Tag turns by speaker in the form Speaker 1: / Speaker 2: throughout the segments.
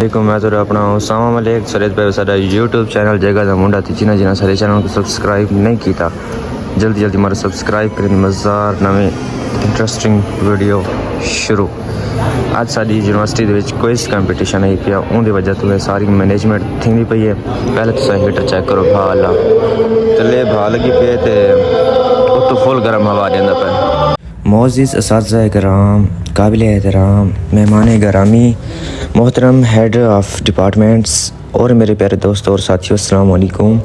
Speaker 1: علیکم میں تو اپنا اسامہ ملک سرید پہ سارا یوٹیوب چینل جگہ دا منڈا تھی جنہ سارے چینل کو سبسکرائب نہیں کیتا جلدی مارا سبسکرائب کریں مزار نویں انٹرسٹنگ ویڈیو شروع اج ساری یونیورسٹی دے وچ کوئز کمپٹیشن ہے پیا اون دی وجہ تو ساری مینجمنٹ تھیندی پئی ہے پہلے تو ہیٹر چیک کرو بھال تلے بھال لگی پئی تے او تو فل گرم ہوا دیندا پیا معزز اساتذہ کرام قابل احترام مہمان گرامی محترم ہیڈ آف ڈپارٹمنٹس اور میرے پیارے دوستوں اور ساتھیوں السلام علیکم۔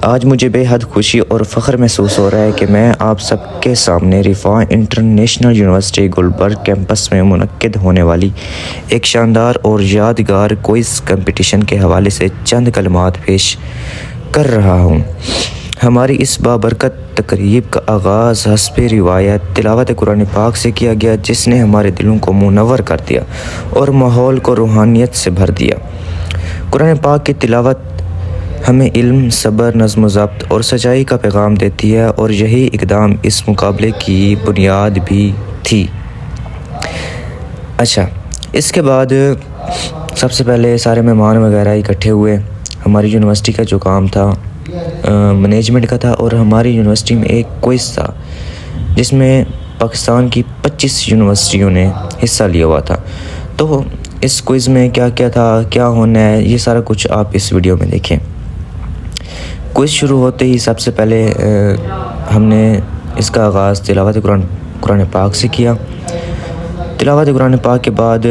Speaker 1: آج مجھے بے حد خوشی اور فخر محسوس ہو رہا ہے کہ میں آپ سب کے سامنے رفاع انٹرنیشنل یونیورسٹی گلبرگ کیمپس میں منعقد ہونے والی ایک شاندار اور یادگار کوئز کمپٹیشن کے حوالے سے چند کلمات پیش کر رہا ہوں۔ ہماری اس بابرکت تقریب کا آغاز حسب روایت تلاوت قرآن پاک سے کیا گیا، جس نے ہمارے دلوں کو منور کر دیا اور ماحول کو روحانیت سے بھر دیا۔ قرآن پاک کی تلاوت ہمیں علم، صبر، نظم و ضبط اور سچائی کا پیغام دیتی ہے، اور یہی اقدام اس مقابلے کی بنیاد بھی تھی۔ اچھا، اس کے بعد سب سے پہلے سارے مہمان وغیرہ اکٹھے ہوئے۔ ہماری یونیورسٹی کا جو کام تھا مینجمنٹ کا تھا، اور ہماری یونیورسٹی میں ایک کوئز تھا جس میں پاکستان کی 25 یونیورسٹیوں نے حصہ لیا ہوا تھا۔ تو اس کوئز میں کیا کیا تھا، کیا ہونا ہے، یہ سارا کچھ آپ اس ویڈیو میں دیکھیں۔ کوئز شروع ہوتے ہی سب سے پہلے ہم نے اس کا آغاز تلاوت قرآن پاک سے کیا۔ تلاوت قرآن پاک کے بعد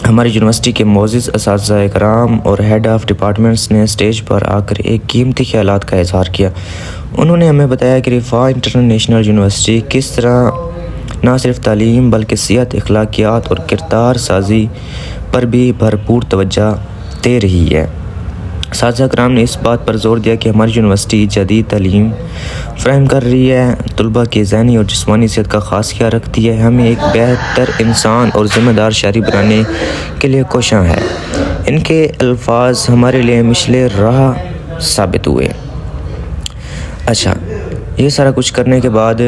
Speaker 1: ہماری یونیورسٹی کے معزز اساتذہ کرام اور ہیڈ آف ڈپارٹمنٹس نے اسٹیج پر آ کر ایک قیمتی خیالات کا اظہار کیا۔ انہوں نے ہمیں بتایا کہ رفاع انٹرنیشنل یونیورسٹی کس طرح نہ صرف تعلیم بلکہ صحت، اخلاقیات اور کردار سازی پر بھی بھرپور توجہ دے رہی ہے۔ اساتذہ کرام نے اس بات پر زور دیا کہ ہماری یونیورسٹی جدید تعلیم فراہم کر رہی ہے، طلباء کی ذہنی اور جسمانی صحت کا خاص خیال رکھتی ہے، ہمیں ایک بہتر انسان اور ذمہ دار شہری بنانے کے لیے کوشاں ہے۔ ان کے الفاظ ہمارے لیے مشعل راہ ثابت ہوئے۔ اچھا، یہ سارا کچھ کرنے کے بعد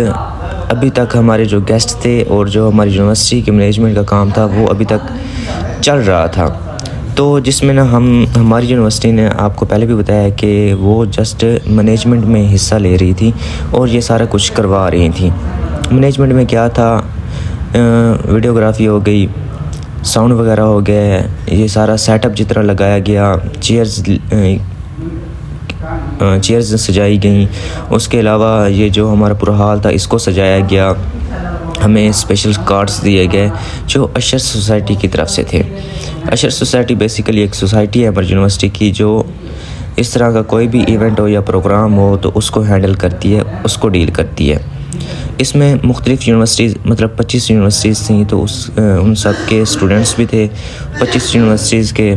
Speaker 1: ابھی تک ہمارے جو گیسٹ تھے اور جو ہماری یونیورسٹی کے مینجمنٹ کا کام تھا وہ ابھی تک چل رہا تھا، تو جس میں ہماری یونیورسٹی نے آپ کو پہلے بھی بتایا ہے کہ وہ جسٹ مینجمنٹ میں حصہ لے رہی تھی اور یہ سارا کچھ کروا رہی تھیں۔ مینجمنٹ میں کیا تھا، ویڈیوگرافی ہو گئی، ساؤنڈ وغیرہ ہو گیا، یہ سارا سیٹ اپ جتنا لگایا گیا، چیئرز سجائی گئیں، اس کے علاوہ یہ جو ہمارا پورا ہال تھا اس کو سجایا گیا، ہمیں اسپیشل کارڈز دیے گئے جو اشر سوسائٹی کی طرف سے تھے۔ اشر سوسائٹی بیسیکلی ایک سوسائٹی ہے ہماری یونیورسٹی کی جو اس طرح کا کوئی بھی ایونٹ ہو یا پروگرام ہو تو اس کو ہینڈل کرتی ہے، اس کو ڈیل کرتی ہے۔ اس میں مختلف یونیورسٹیز مطلب 25 یونیورسٹیز تھیں، تو ان سب کے اسٹوڈنٹس بھی تھے، 25 یونیورسٹیز کے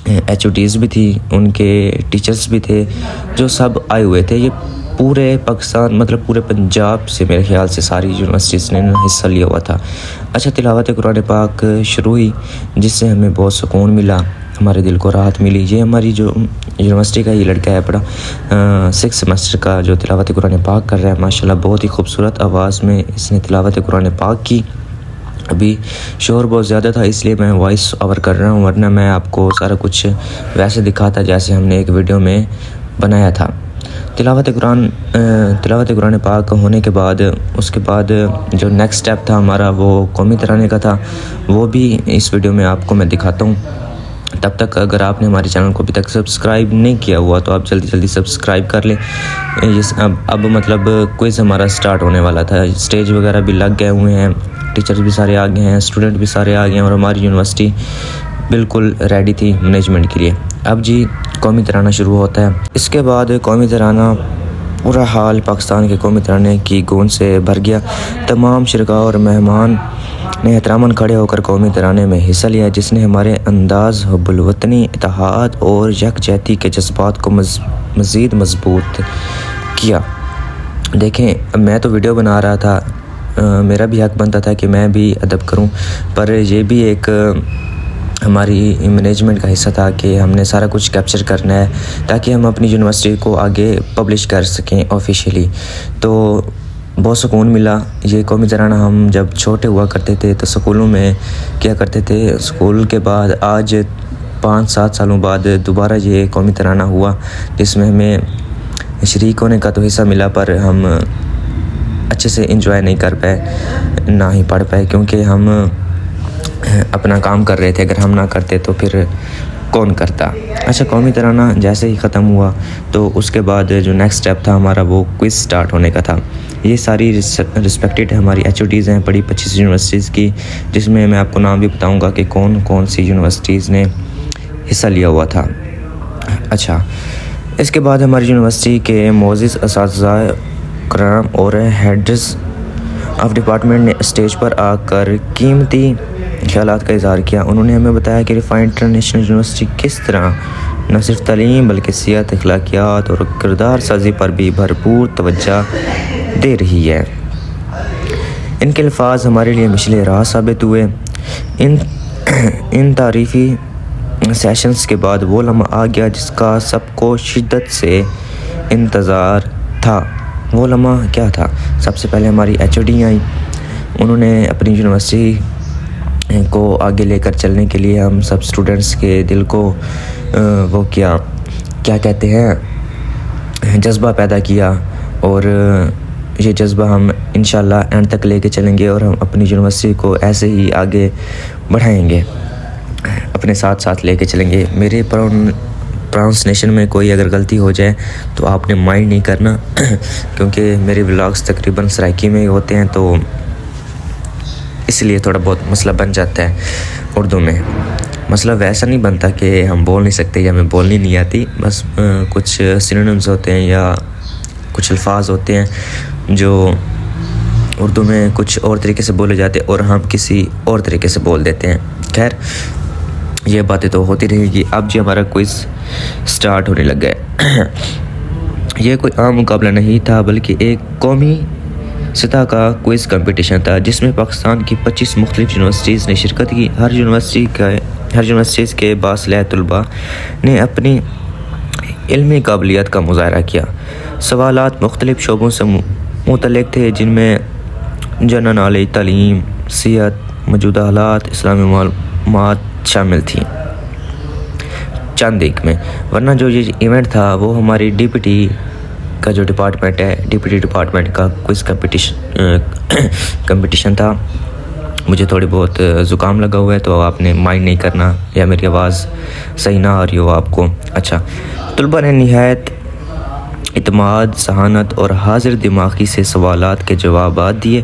Speaker 1: ایچ او ڈیز بھی تھی، ان کے ٹیچرز بھی تھے، جو سب آئے ہوئے تھے۔ یہ پورے پاکستان مطلب پورے پنجاب سے میرے خیال سے ساری یونیورسٹیز نے حصہ لیا ہوا تھا۔ اچھا، تلاوت قرآن پاک شروع ہوئی جس سے ہمیں بہت سکون ملا، ہمارے دل کو راحت ملی۔ یہ ہماری جو یونیورسٹی کا یہ لڑکا ہے بڑا 6 سیمسٹر کا جو تلاوت قرآن پاک کر رہا ہے، ماشاءاللہ بہت ہی خوبصورت آواز میں اس نے تلاوت قرآن پاک کی۔ ابھی شور بہت زیادہ تھا اس لیے میں وائس اوور کر رہا ہوں، ورنہ میں آپ کو سارا کچھ ویسے دکھاتا جیسے ہم نے ایک ویڈیو میں بنایا تھا۔ تلاوت قرآن پاک ہونے کے بعد اس کے بعد جو نیکسٹ سٹیپ تھا ہمارا وہ قومی ترانے کا تھا، وہ بھی اس ویڈیو میں آپ کو میں دکھاتا ہوں۔ تب تک اگر آپ نے ہمارے چینل کو ابھی تک سبسکرائب نہیں کیا ہوا تو آپ جلدی سبسکرائب کر لیں۔ اب مطلب کوئز ہمارا سٹارٹ ہونے والا تھا، اسٹیج وغیرہ بھی لگ گئے ہوئے ہیں، ٹیچرز بھی سارے آ گئے ہیں، اسٹوڈنٹ بھی سارے آ گئے ہیں، اور ہماری یونیورسٹی بالکل ریڈی تھی مینجمنٹ کے لیے۔ اب جی قومی ترانہ شروع ہوتا ہے۔ اس کے بعد قومی ترانہ پورا حال پاکستان کے قومی ترانے کی گونج سے بھر گیا۔ تمام شرکاء اور مہمان نے احتراماً کھڑے ہو کر قومی ترانے میں حصہ لیا، جس نے ہمارے انداز، حب الوطنی، اتحاد اور یکجہتی کے جذبات کو مزید مضبوط کیا۔ دیکھیں، میں تو ویڈیو بنا رہا تھا، میرا بھی حق بنتا تھا کہ میں بھی ادب کروں، پر یہ بھی ایک ہماری مینجمنٹ کا حصہ تھا کہ ہم نے سارا کچھ کیپچر کرنا ہے تاکہ ہم اپنی یونیورسٹی کو آگے پبلش کر سکیں آفیشیلی۔ تو بہت سکون ملا۔ یہ قومی ترانہ ہم جب چھوٹے ہوا کرتے تھے تو سکولوں میں کیا کرتے تھے، سکول کے بعد آج 5-7 سالوں بعد دوبارہ یہ قومی ترانہ ہوا، جس میں ہمیں شریک ہونے کا تو حصہ ملا، پر ہم اچھے سے انجوائے نہیں کر پائے، نہ ہی پڑھ پائے، کیونکہ ہم اپنا کام کر رہے تھے۔ اگر ہم نہ کرتے تو پھر کون کرتا۔ اچھا، قومی ترانہ جیسے ہی ختم ہوا تو اس کے بعد جو نیکسٹ اسٹیپ تھا ہمارا، وہ کوئز سٹارٹ ہونے کا تھا۔ یہ ساری رسپیکٹڈ ہماری HODs ہیں بڑی 25 یونیورسٹیز کی، جس میں میں آپ کو نام بھی بتاؤں گا کہ کون کون سی یونیورسٹیز نے حصہ لیا ہوا تھا۔ اچھا، اس کے بعد ہماری یونیورسٹی کے معزز اساتذہ کرام اور ہیڈز آف ڈپارٹمنٹ نے اسٹیج پر آ کر قیمتی خیالات کا اظہار کیا۔ انہوں نے ہمیں بتایا کہ رفاع انٹرنیشنل یونیورسٹی کس طرح نہ صرف تعلیم بلکہ سیاحت، اخلاقیات اور کردار سازی پر بھی بھرپور توجہ دے رہی ہے۔ ان کے الفاظ ہمارے لیے مشعل راہ ثابت ہوئے۔ ان تعریفی سیشنز کے بعد وہ لمحہ آ گیا جس کا سب کو شدت سے انتظار تھا۔ وہ لمحہ کیا تھا؟ سب سے پہلے ہماری HOD آئیں۔ انہوں نے اپنی یونیورسٹی کو آگے لے کر چلنے کے لیے ہم سب اسٹوڈنٹس کے دل کو وہ کیا کہتے ہیں، جذبہ پیدا کیا، اور یہ جذبہ ہم انشاءاللہ اینڈ تک لے کے چلیں گے، اور ہم اپنی یونیورسٹی کو ایسے ہی آگے بڑھائیں گے، اپنے ساتھ ساتھ لے کے چلیں گے۔ میرے پروننسیشن میں کوئی اگر غلطی ہو جائے تو آپ نے مائنڈ نہیں کرنا، کیونکہ میرے ولاگز تقریباً سرائکی میں ہی ہوتے ہیں، تو اس لیے تھوڑا بہت مسئلہ بن جاتا ہے اردو میں۔ مسئلہ ویسا نہیں بنتا کہ ہم بول نہیں سکتے یا ہمیں بولنی نہیں آتی، بس کچھ سینونیمز ہوتے ہیں یا کچھ الفاظ ہوتے ہیں جو اردو میں کچھ اور طریقے سے بولے جاتے ہیں اور ہم کسی اور طریقے سے بول دیتے ہیں۔ خیر، یہ باتیں تو ہوتی رہے گی۔ اب جی ہمارا کوئز سٹارٹ ہونے لگ گیا۔ یہ کوئی عام مقابلہ نہیں تھا بلکہ ایک قومی سطح کا کوئز کمپٹیشن تھا، جس میں پاکستان کی 25 مختلف یونیورسٹیز نے شرکت کی۔ ہر یونیورسٹیز کے باصلاح طلباء نے اپنی علمی قابلیت کا مظاہرہ کیا۔ سوالات مختلف شعبوں سے متعلق تھے، جن میں جنرل نالج، تعلیم، صحت، موجودہ حالات، اسلامی معلومات شامل تھیں، چند ایک میں۔ ورنہ جو یہ ایونٹ تھا وہ ہماری DPT کا جو ڈپارٹمنٹ ہے، DPT ڈپارٹمنٹ کا کوئز کمپٹیشن تھا۔ مجھے تھوڑی بہت زکام لگا ہوا ہے تو آپ نے مائنڈ نہیں کرنا، یا میری آواز صحیح نہ آ رہی ہو آپ کو۔ اچھا، طلباء نے نہایت اعتماد، ذہانت اور حاضر دماغی سے سوالات کے جوابات دیے،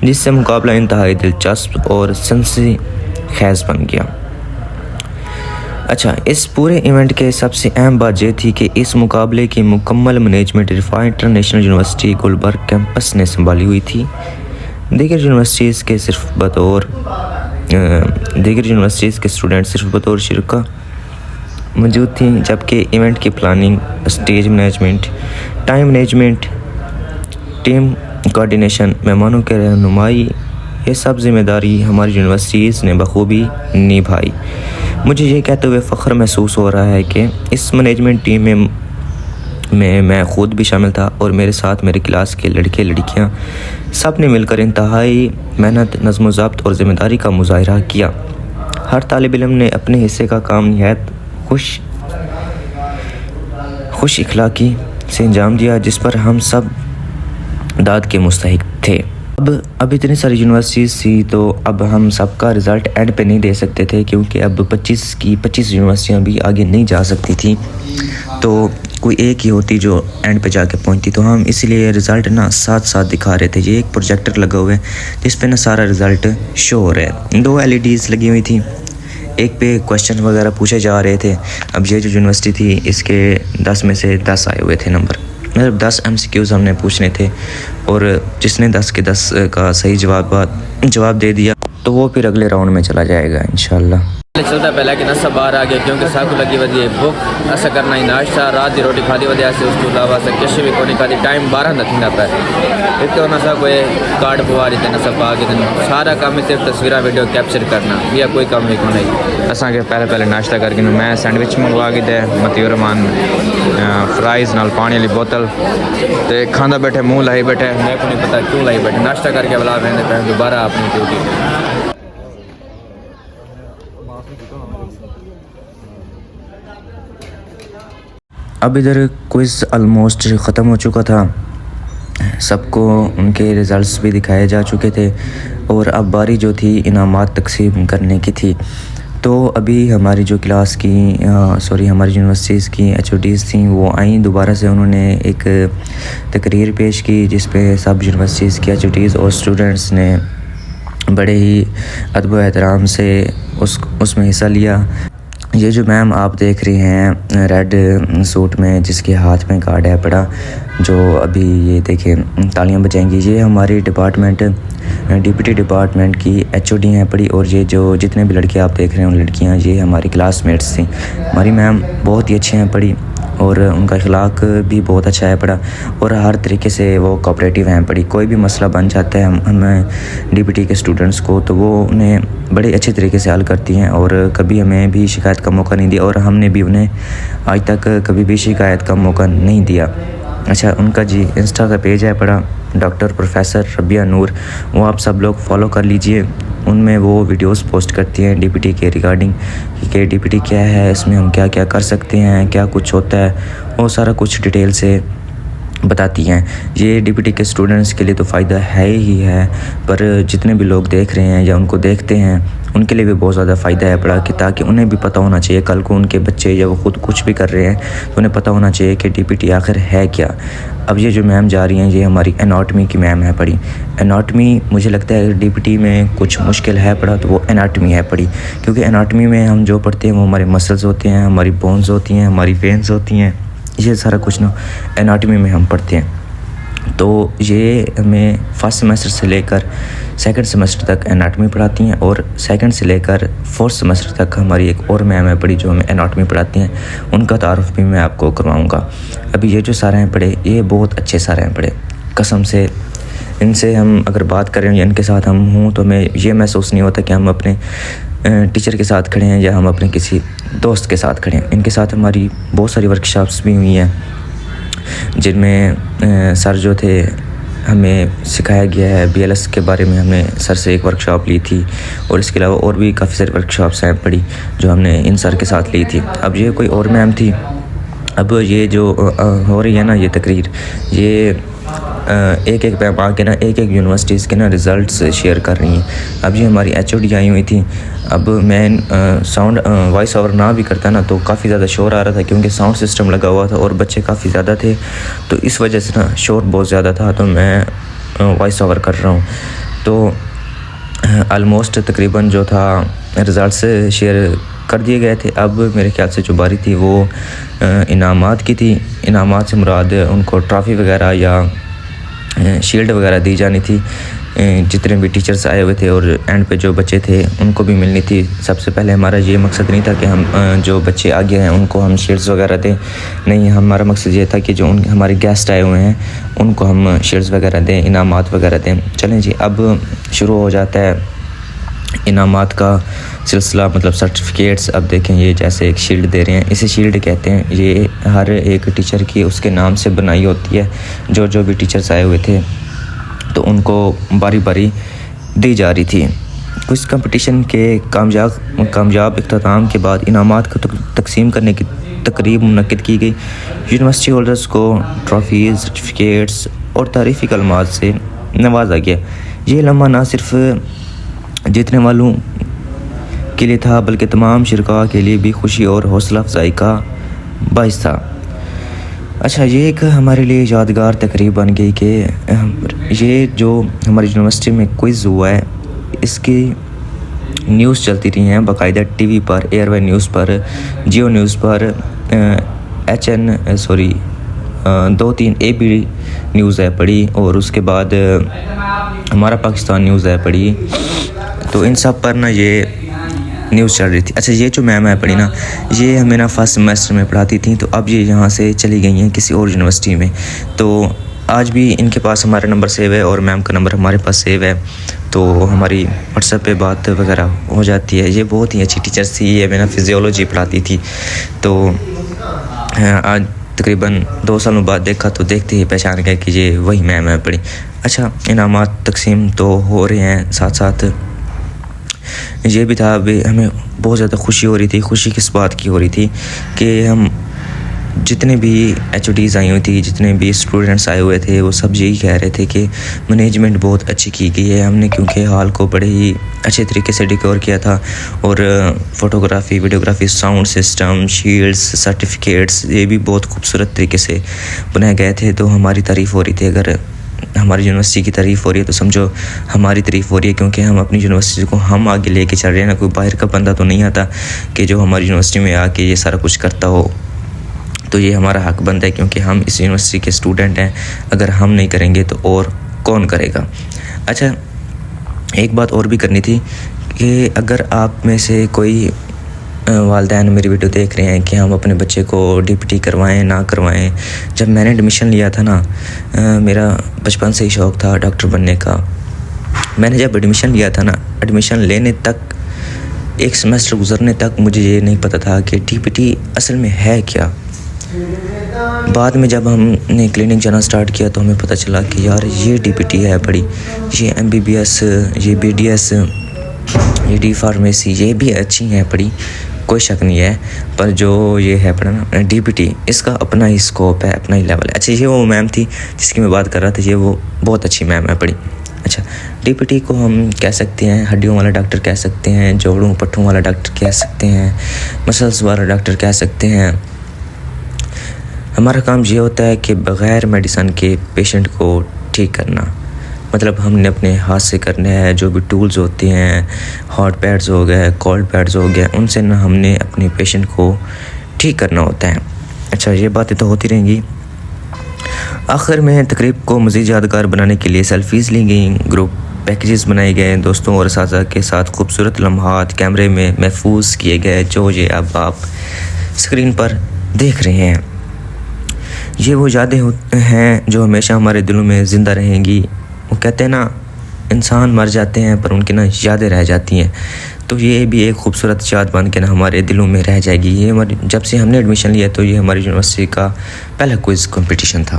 Speaker 1: جس سے مقابلہ انتہائی دلچسپ اور سنسی خیز بن گیا۔ اچھا، اس پورے ایونٹ کے سب سے اہم بات یہ تھی کہ اس مقابلے کی مکمل management Riphah International University Gulberg campus نے سنبھالی ہوئی تھی۔ دیگر یونیورسٹیز کے اسٹوڈنٹ صرف بطور شرکا موجود تھیں، جبکہ ایونٹ کی planning, stage management, time management, team coordination, مہمانوں کے رہنمائی، یہ سب ذمہ داری ہماری یونیورسٹیز نے بخوبی نبھائی۔ مجھے یہ کہتے ہوئے فخر محسوس ہو رہا ہے کہ اس مینجمنٹ ٹیم میں خود بھی شامل تھا، اور میرے ساتھ میرے کلاس کے لڑکے لڑکیاں سب نے مل کر انتہائی محنت، نظم و ضبط اور ذمہ داری کا مظاہرہ کیا۔ ہر طالب علم نے اپنے حصے کا کام نہایت خوش اخلاقی سے انجام دیا، جس پر ہم سب داد کے مستحق تھے۔ اب اتنی ساری یونیورسٹیز تھی تو اب ہم سب کا رزلٹ اینڈ پہ نہیں دے سکتے تھے، کیونکہ اب 25 یونیورسٹیاں بھی آگے نہیں جا سکتی تھیں، تو کوئی ایک ہی ہوتی جو اینڈ پہ جا کے پہنچتی، تو ہم اس لیے رزلٹ ساتھ دکھا رہے تھے۔ یہ ایک پروجیکٹر لگا ہوا ہے جس پہ سارا رزلٹ شو ہو رہا ہے۔ 2 LEDs لگی ہوئی تھیں، ایک پہ کویسچن وغیرہ پوچھے جا رہے تھے۔ اب یہ جو یونیورسٹی تھی اس کے 10 میں سے 10 آئے ہوئے تھے نمبر، مطلب 10 MCQs ہم نے پوچھنے تھے، اور جس نے 10 کے 10 کا صحیح جواب دے دیا تو وہ پھر اگلے راؤنڈ میں چلا جائے گا انشاءاللہ۔ چلتا پہلے کہ نسا باہر آ گیا کیونکہ ساکو لگی ودی بھوک ایسا کرنا ہی ناشتہ رات دی روٹی کھادی ودی ایسے اس کو علاوہ سے کشی بھی کونی کھادی ٹائم 12 نہ تھیندا پہ ایک تو نسا کوئی کارڈ بواری تے نسا پا کے سارا کام صرف تصویرہ ویڈیو کیپچر کرنا یا کوئی کام بھی کو نہیں. اساں کے پہلے ناشتہ کر کے میں سینڈوچ منگوا کے دے مطیع رحمان فرائز نال پانی والی بوتل تے کھاندا بیٹھے منہ لائی بیٹھے میں کو نہیں پتہ کیوں لائی بیٹھے ناشتہ کر کے بلا ویندے پہ دوبارہ اپنی ڈیوٹی. اب ادھر کوئز آلموسٹ ختم ہو چکا تھا, سب کو ان کے رزلٹس بھی دکھائے جا چکے تھے اور اب باری جو تھی انعامات تقسیم کرنے کی تھی. تو ابھی ہماری جو کلاس کی ہماری یونیورسٹیز کی HODs تھیں وہ آئیں دوبارہ سے, انہوں نے ایک تقریر پیش کی جس پہ سب یونیورسٹیز کی HODs اور اسٹوڈنٹس نے بڑے ہی ادب و احترام سے اس میں حصہ لیا. یہ جو میم آپ دیکھ رہی ہیں ریڈ سوٹ میں جس کے ہاتھ میں کارڈ ہے پڑا, جو ابھی یہ دیکھیں تالیاں بجائیں گی, یہ ہماری ڈپارٹمنٹ ڈپٹی ڈپارٹمنٹ کی HOD ہیں پڑی. اور یہ جو جتنے بھی لڑکے آپ دیکھ رہے ہیں لڑکیاں یہ ہماری کلاس میٹس تھیں. ہماری میم بہت ہی اچھے ہیں پڑھی اور ان کا اخلاق بھی بہت اچھا ہے پڑھا اور ہر طریقے سے وہ کوآپریٹیو ہیں پڑھی. کوئی بھی مسئلہ بن جاتا ہے ہمیں DPT کے اسٹوڈنٹس کو تو وہ انہیں بڑے اچھے طریقے سے حل کرتی ہیں اور کبھی ہمیں بھی شکایت کا موقع نہیں دیا اور ہم نے بھی انہیں آج تک کبھی بھی شکایت کا موقع نہیں دیا. اچھا, ان کا جی انسٹا کا پیج ہے پڑا ڈاکٹر پروفیسر ربیہ نور, وہ آپ سب لوگ فالو کر لیجئے. ان میں وہ ویڈیوز پوسٹ کرتی ہیں DPT کے ریگارڈنگ کہ DPT کیا ہے, اس میں ہم کیا کیا کر سکتے ہیں, کیا کچھ ہوتا ہے, وہ سارا کچھ ڈیٹیل سے بتاتی ہیں. یہ DPT کے اسٹوڈنٹس کے لیے تو فائدہ ہے ہی ہے, پر جتنے بھی لوگ دیکھ رہے ہیں یا ان کو دیکھتے ہیں ان کے لیے بھی بہت زیادہ فائدہ ہے پڑا کہ تاکہ انہیں بھی پتہ ہونا چاہیے کل کو ان کے بچے یا وہ خود کچھ بھی کر رہے ہیں تو انہیں پتہ ہونا چاہیے کہ DPT آخر ہے کیا. اب یہ جو میم جا رہی ہیں یہ ہماری اناٹمی کی میم ہے پڑھی. اناٹمی مجھے لگتا ہے اگر DPT میں کچھ مشکل ہے پڑھا تو وہ اناٹمی ہے پڑھی, کیونکہ اناٹمی میں ہم جو پڑھتے ہیں وہ ہمارے مسلز ہوتے ہیں, ہماری بونز ہوتی ہیں, ہماری وینز ہوتی ہیں, یہ سارا کچھ نا اناٹمی میں ہم پڑھتے ہیں. تو یہ ہمیں فرسٹ سیمسٹر سے لے کر سیکنڈ سیمسٹر تک اناٹمی پڑھاتی ہیں اور سیکنڈ سے لے کر فورتھ سیمسٹر تک ہماری ایک اور میم ہے پڑھی جو ہمیں اناٹمی پڑھاتی ہیں. ان کا تعارف بھی میں آپ کو کرواؤں گا. ابھی یہ جو سارے ہیں پڑھے یہ بہت اچھے سارے ہیں پڑھے, قسم سے ان سے ہم اگر بات کریں یا ان کے ساتھ ہم ہوں تو ہمیں یہ محسوس نہیں ہوتا کہ ہم اپنے ٹیچر کے ساتھ کھڑے ہیں یا ہم اپنے کسی دوست کے ساتھ کھڑے ہیں. ان کے ساتھ ہماری بہت ساری ورکشاپس بھی ہوئی ہیں جن میں سر جو تھے ہمیں سکھایا گیا ہے BLS کے بارے میں. ہم نے سر سے ایک ورکشاپ لی تھی اور اس کے علاوہ اور بھی کافی ساری ورکشاپس ہیں پڑھی جو ہم نے ان سر کے ساتھ لی تھی. اب یہ کوئی اور میم تھی. اب یہ جو ہو رہی ہے نا یہ تقریر, یہ ایک ایک پہ آ کے نا ایک ایک یونیورسٹیز کے نا رزلٹس شیئر کر رہی ہیں. اب یہ ہماری HOD آئی ہوئی تھی. اب میں ساؤنڈ وائس اوور نہ بھی کرتا نا تو کافی زیادہ شور آ رہا تھا کیونکہ ساؤنڈ سسٹم لگا ہوا تھا اور بچے کافی زیادہ تھے تو اس وجہ سے نا شور بہت زیادہ تھا, تو میں وائس اوور کر رہا ہوں. تو آلموسٹ تقریباً جو تھا رزلٹس شیئر کر دیے گئے تھے. اب میرے خیال سے جو باری تھی وہ انعامات کی تھی. انعامات سے مراد ان کو ٹرافی وغیرہ یا شیلڈ وغیرہ دی جانی تھی. جتنے بھی ٹیچرز آئے ہوئے تھے اور اینڈ پہ جو بچے تھے ان کو بھی ملنی تھی. سب سے پہلے ہمارا یہ مقصد نہیں تھا کہ ہم جو بچے آگے ہیں ان کو ہم شیلڈز وغیرہ دیں, نہیں, ہمارا مقصد یہ تھا کہ جو ہمارے گیسٹ آئے ہوئے ہیں ان کو ہم شیلڈز وغیرہ دیں, انعامات وغیرہ دیں. چلیں جی, اب شروع ہو جاتا ہے انعامات کا سلسلہ, مطلب سرٹیفکیٹس. اب دیکھیں یہ جیسے ایک شیلڈ دے رہے ہیں, اسے شیلڈ کہتے ہیں. یہ ہر ایک ٹیچر کی اس کے نام سے بنائی ہوتی ہے. جو بھی ٹیچرز آئے ہوئے تھے تو ان کو باری باری دی جا رہی تھی. کچھ کمپٹیشن کے کامیاب اختتام کے بعد انعامات کو تقسیم کرنے کی تقریب منعقد کی گئی. یونیورسٹی ہولڈرز کو ٹرافیز, سرٹیفکیٹس اور تعریفی کلمات سے نوازا گیا. یہ لمحہ نہ صرف جیتنے والوں کے لیے تھا بلکہ تمام شرکاء کے لیے بھی خوشی اور حوصلہ افزائی کا باعث تھا. اچھا, یہ ایک ہمارے لیے یادگار تقریب بن گئی کہ یہ جو ہماری یونیورسٹی میں کوئز ہوا ہے اس کی نیوز چلتی رہی ہیں باقاعدہ ٹی وی پر, ایئر وے نیوز پر, جیو نیوز پر, دو تین AB نیوز ہے پڑھی اور اس کے بعد ہمارا پاکستان نیوز ہے پڑھی. تو ان سب پر نا یہ نیوز چل رہی تھی. اچھا یہ جو میم ہے پڑھی نا, یہ ہمیں نا فرسٹ سیمسٹر میں پڑھاتی تھیں, تو اب یہ یہاں سے چلی گئی ہیں کسی اور یونیورسٹی میں. تو آج بھی ان کے پاس ہمارا نمبر سیو ہے اور میم کا نمبر ہمارے پاس سیو ہے, تو ہماری واٹس ایپ پہ بات وغیرہ ہو جاتی ہے. یہ بہت ہی اچھی ٹیچرس تھی, یہ ہمیں نا فزیولوجی پڑھاتی تھی. تو آج تقریباً 2 سالوں بعد دیکھا تو دیکھتے ہی پہچان گئے کہ یہ وہی میم ہے پڑھی. اچھا انعامات تقسیم تو ہو رہے ہیں, ساتھ ساتھ یہ بھی تھا, ابھی ہمیں بہت زیادہ خوشی ہو رہی تھی. خوشی کس بات کی ہو رہی تھی کہ ہم جتنے بھی ایچ او ڈیز آئی ہوئی تھی, جتنے بھی اسٹوڈنٹس آئے ہوئے تھے, وہ سب یہی کہہ رہے تھے کہ مینجمنٹ بہت اچھی کی گئی ہے. ہم نے کیونکہ ہال کو بڑے ہی اچھے طریقے سے ڈیکور کیا تھا, اور photography, videography, sound system, shields, certificates, یہ بھی بہت خوبصورت طریقے سے بنائے گئے تھے. تو ہماری تعریف ہو رہی تھی. اگر ہماری یونیورسٹی کی تعریف ہو رہی ہے تو سمجھو ہماری تعریف ہو رہی ہے, کیونکہ ہم اپنی یونیورسٹی کو ہم آگے لے کے چل رہے ہیں نا. کوئی باہر کا بندہ تو نہیں آتا کہ جو ہماری یونیورسٹی میں آ کے یہ سارا کچھ کرتا ہو. تو یہ ہمارا حق بنتا ہے کیونکہ ہم اس یونیورسٹی کے اسٹوڈنٹ ہیں. اگر ہم نہیں کریں گے تو اور کون کرے گا. اچھا ایک بات اور بھی کرنی تھی کہ اگر آپ میں سے کوئی والدین میری ویڈیو دیکھ رہے ہیں کہ ہم اپنے بچے کو ڈی پی ٹی کروائیں نہ کروائیں. جب میں نے ایڈمیشن لیا تھا نا, میرا بچپن سے ہی شوق تھا ڈاکٹر بننے کا. میں نے جب ایڈمیشن لیا تھا نا, ایڈمیشن لینے تک, ایک سیمسٹر گزرنے تک مجھے یہ نہیں پتہ تھا کہ ڈی پی ٹی اصل میں ہے کیا. بعد میں جب ہم نے کلینک جانا سٹارٹ کیا تو ہمیں پتہ چلا کہ یار یہ ڈی پی ٹی ہے بڑی, یہ ایم بی بی ایس, یہ بی ڈی ایس, یہ ڈی فارمیسی, یہ بھی اچھی ہیں پڑھی, کوئی شک نہیں ہے. پر جو یہ ہے پڑھنا ڈی پی ٹی, اس کا اپنا ہی اسکوپ ہے, اپنا ہی لیول ہے. اچھا یہ وہ میم تھی جس کی میں بات کر رہا تھا, یہ وہ بہت اچھی میم ہے پڑھی. اچھا ڈی پی ٹی کو ہم کہہ سکتے ہیں ہڈیوں والا ڈاکٹر کہہ سکتے ہیں, جوڑوں پٹھوں والا ڈاکٹر کہہ سکتے ہیں, مسلس والا ڈاکٹر کہہ سکتے ہیں. ہمارا کام یہ ہوتا ہے کہ بغیر میڈیسن کے پیشنٹ کو ٹھیک کرنا. مطلب ہم نے اپنے ہاتھ سے کرنا ہے. جو بھی ٹولز ہوتے ہیں, ہاٹ پیڈز ہو گئے, کولڈ پیڈز ہو گئے, ان سے نہ ہم نے اپنے پیشنٹ کو ٹھیک کرنا ہوتا ہے. اچھا یہ باتیں تو ہوتی رہیں گی. آخر میں تقریب کو مزید یادگار بنانے کے لیے سیلفیز لی گئیں, گروپ پیکیجز بنائے گئے, دوستوں اور اساتذہ کے ساتھ خوبصورت لمحات کیمرے میں محفوظ کیے گئے, جو یہ اب آپ اسکرین پر دیکھ رہے ہیں. یہ وہ یادیں ہیں جو ہمیشہ ہمارے دلوں میں زندہ رہیں گی. وہ کہتے ہیں نا انسان مر جاتے ہیں پر ان کی نا یادیں رہ جاتی ہیں. تو یہ بھی ایک خوبصورت یاد بن کے نا ہمارے دلوں میں رہ جائے گی. یہ جب سے ہم نے ایڈمیشن لیا تو یہ ہماری یونیورسٹی کا پہلا کوئز کمپٹیشن تھا.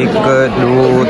Speaker 2: 1 2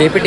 Speaker 2: DPT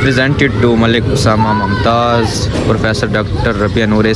Speaker 2: presented to Malik Usama Mumtaz, Professor Dr. Rabia Noor